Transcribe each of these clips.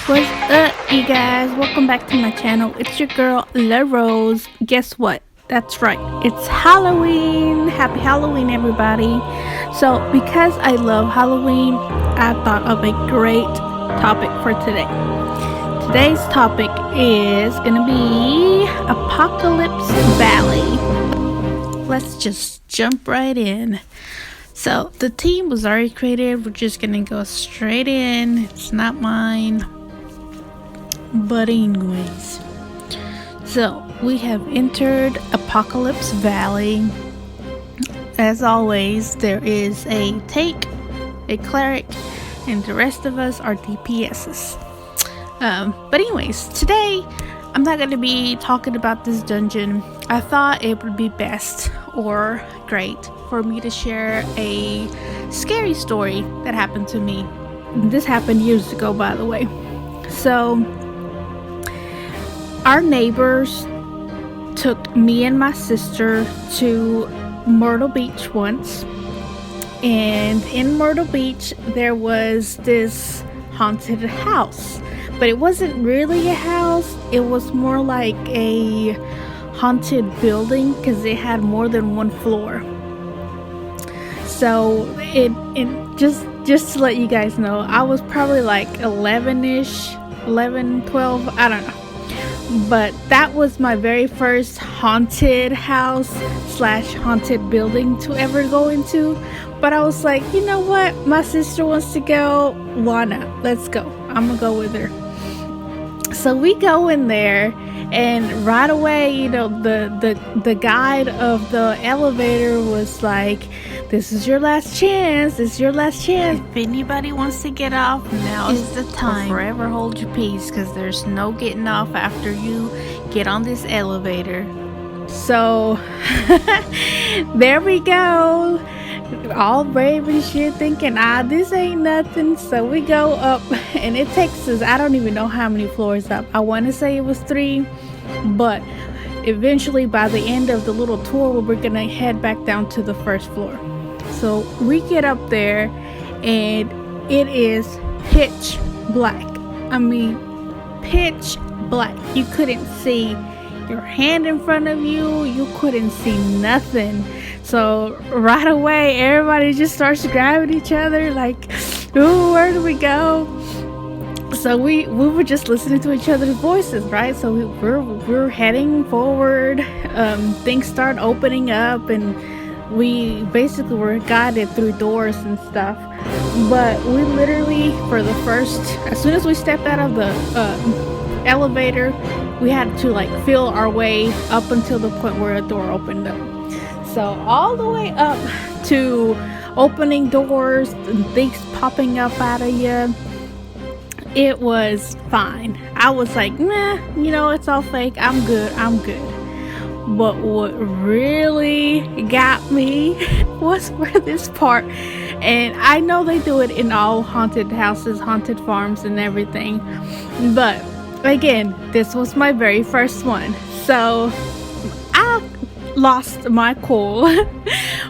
What's up, you guys? Welcome back to my channel. It's your girl, La Rose. Guess what? That's right. It's Halloween. Happy Halloween, everybody. So, because I love Halloween, I thought of a great topic for today. Today's topic is gonna be Apocalypse Valley. Let's just jump right in. So, the team was already created. We're just gonna go straight in. It's not mine. But anyways, so we have entered Apocalypse Valley. As always, there is a tank, a cleric, and the rest of us are DPSs. But anyways, today I'm not going to be talking about this dungeon. I thought it would be best or great for me to share a scary story that happened to me. This happened years ago, by the way. So our neighbors took me and my sister to Myrtle Beach once, and in Myrtle Beach there was this haunted house, but it wasn't really a house. It was more like a haunted building because it had more than one floor. So it just to let you guys know, I was probably like 11-ish, 11, 12, I don't know. But that was my very first haunted house / haunted building to ever go into. But I was like, you know what? My sister wants to go. Why not? Let's go. I'm gonna go with her. So we go in there, and right away, you know, the guide of the elevator was like, "This is your last chance. This is your last chance. If anybody wants to get off, now is the time. Forever hold your peace, because there's no getting off after you get on this elevator." So there we go, all brave and shit, thinking, this ain't nothing. So we go up, and it takes us, I don't even know how many floors up. I want to say it was 3, but eventually by the end of the little tour, we were gonna head back down to the first floor. So we get up there, and it is pitch black. I mean, pitch black. You couldn't see your hand in front of you. You couldn't see nothing. So right away, everybody just starts grabbing each other like, "Ooh, where do we go?" So we were just listening to each other's voices, right? So we're heading forward. Things start opening up, and we basically were guided through doors and stuff. But we literally, for the first, as soon as we stepped out of the elevator, we had to like feel our way up until the point where a door opened up. So all the way up to opening doors and things popping up out of you, it was fine. I was like, nah, you know, it's all fake. I'm good. But what really got me was for this part, and I know they do it in all haunted houses, haunted farms, and everything, but again, this was my very first one. So I lost my cool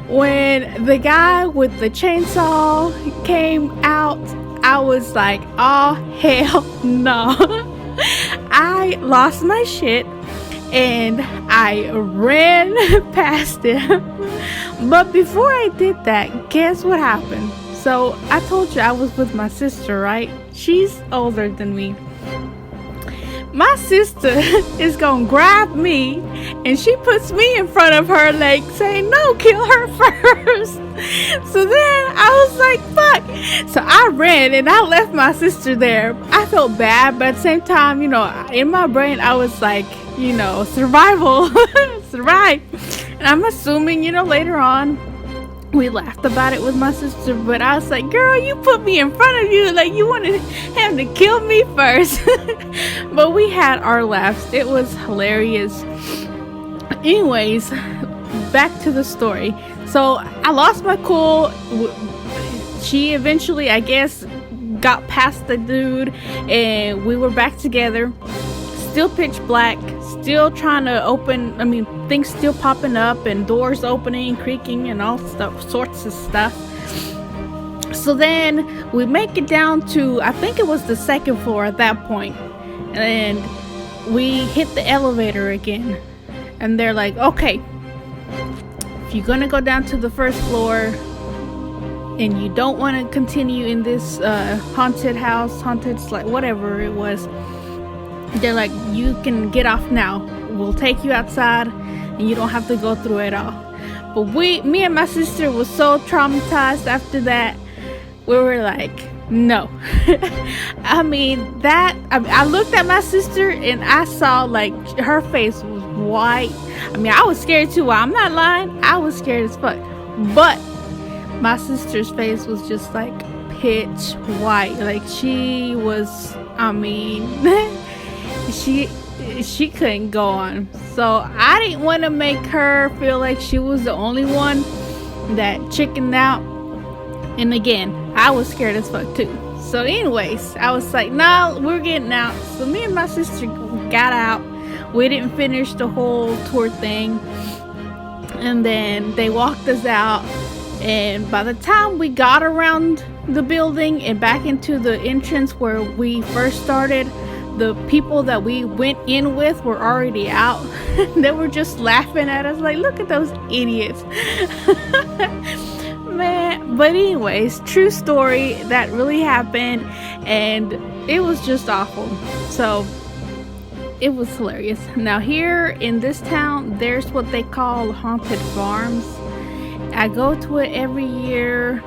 when the guy with the chainsaw came out. I was like, oh hell no. I lost my shit, and I ran past him. But before I did that, guess what happened? So I told you I was with my sister, right? She's older than me. My sister is gonna grab me, and she puts me in front of her, like saying, "No, kill her first." So then I was like, fuck. So I ran, and I left my sister there. I felt bad, but at the same time, you know, in my brain I was like, you know, survival. Survive. And I'm assuming, you know, later on we laughed about it with my sister, but I was like, girl, you put me in front of you, like you wanted him to kill me first. But we had our laughs. It was hilarious. Anyways, back to the story. So I lost my cool. She eventually, I guess, got past the dude, and we were back together. Still pitch black, still trying to open, I mean, things still popping up and doors opening, creaking, and all sorts of stuff. So then we make it down to, I think it was the second floor at that point, and we hit the elevator again, and they're like, okay, if you're gonna go down to the first floor and you don't want to continue in this haunted house, haunted, like whatever it was, they're like, you can get off now, we'll take you outside and you don't have to go through it all. But me and my sister was so traumatized after that, we were like, no. I mean, I looked at my sister and I saw like her face was white. I mean, I was scared too. I'm not lying, I was scared as fuck. But my sister's face was just like pitch white. Like she was, I mean, she couldn't go on. So I didn't want to make her feel like she was the only one that chickened out. And again, I was scared as fuck too. So anyways, I was like, nah, we're getting out. So me and my sister got out. We didn't finish the whole tour thing. And then they walked us out. And by the time we got around the building and back into the entrance where we first started, the people that we went in with were already out. They were just laughing at us like, look at those idiots. Man, but anyways, true story, that really happened, and it was just awful. So it was hilarious. Now here in this town, there's what they call haunted farms. I go to it every year,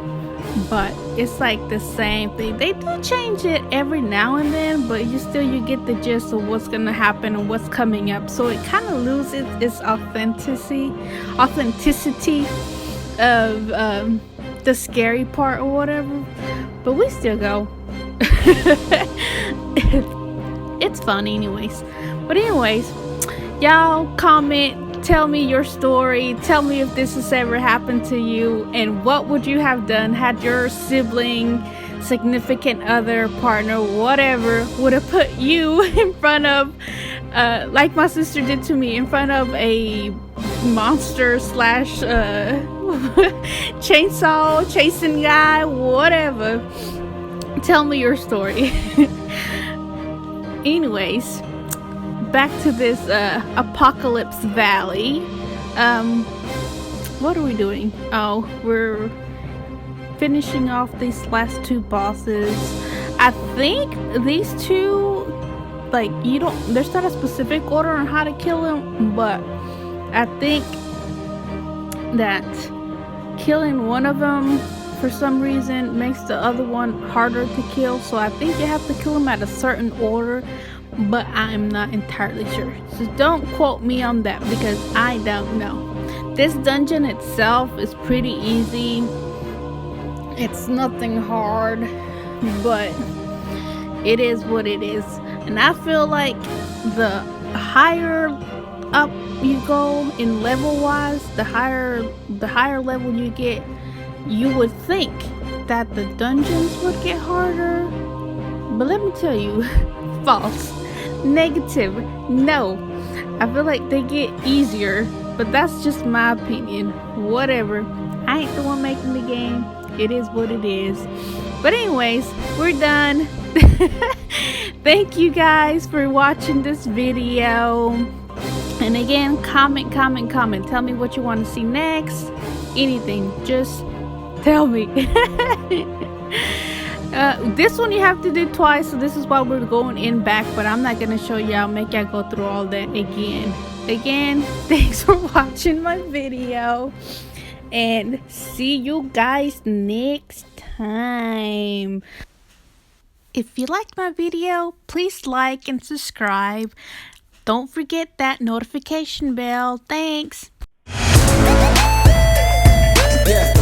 but it's like the same thing. They do change it every now and then, but you get the gist of what's gonna happen and what's coming up. So it kind of loses its authenticity of the scary part or whatever. But we still go. It's fun anyways. But anyways, y'all comment, tell me your story, tell me if this has ever happened to you, and what would you have done had your sibling, significant other, partner, whatever, would have put you in front of like my sister did to me, in front of a monster slash chainsaw chasing guy, whatever. Tell me your story. Anyways, back to this Apocalypse Valley. What are we doing? Oh, we're finishing off these last two bosses. I think these two, like, there's not a specific order on how to kill them, but I think that killing one of them for some reason makes the other one harder to kill. So I think you have to kill them at a certain order, but I'm not entirely sure. So don't quote me on that because I don't know. This dungeon itself is pretty easy. It's nothing hard, but it is what it is. And I feel like the higher up you go in level wise, the higher level you get, you would think that the dungeons would get harder. But let me tell you, false, negative, no. I feel like they get easier, but that's just my opinion. Whatever. I ain't the one making the game. It is what it is. But anyways, we're done. Thank you guys for watching this video. And again, comment. Tell me what you want to see next. Anything. Just tell me. This one you have to do twice, so this is why we're going in back, but I'm not going to show y'all, make y'all go through all that again. Thanks for watching my video, and see you guys next time. If you liked my video, please like and subscribe. Don't forget that notification bell. Thanks. Yeah.